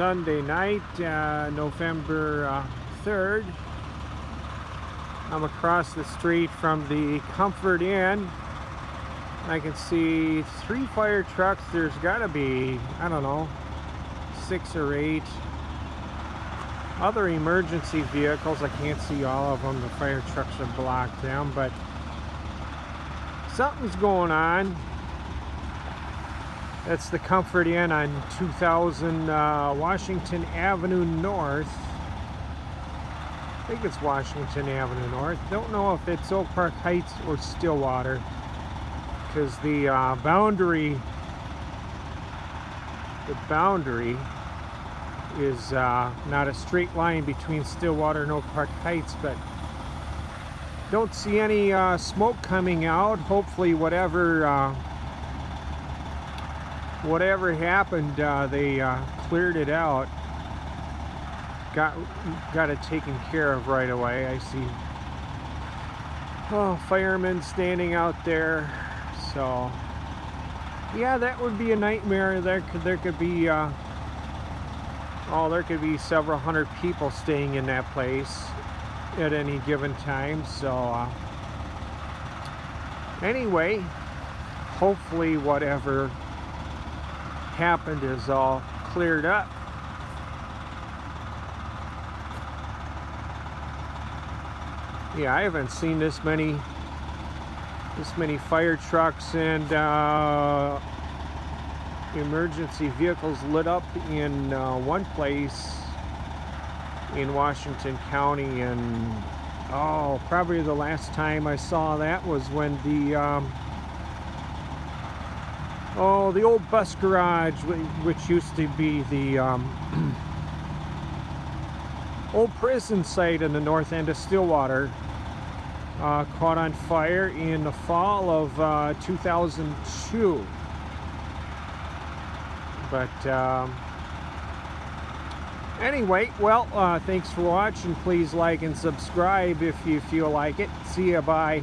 Sunday night, November 3rd. I'm across the street from the Comfort Inn. I can see 3 fire trucks. There's got to be, I don't know, 6 or 8 other emergency vehicles. I can't see all of them. The fire trucks are blocked down, but something's going on. That's the Comfort Inn on 2000 Washington Avenue North. I think it's Washington Avenue North. Don't know if it's Oak Park Heights or Stillwater, because the boundary is not a straight line between Stillwater and Oak Park Heights, but don't see any smoke coming out. Hopefully whatever happened, they cleared it out, got it taken care of right away. I see firemen standing out there. So yeah, that would be a nightmare. There could be there could be several hundred people staying in that place at any given time. So anyway, hopefully whatever happened is all cleared up. Yeah, I haven't seen this many fire trucks and emergency vehicles lit up in one place in Washington County, and probably the last time I saw that was when the old bus garage, which used to be the old prison site in the north end of Stillwater, caught on fire in the fall of 2002. But anyway, well, thanks for watching. Please like and subscribe if you feel like it. See ya, bye.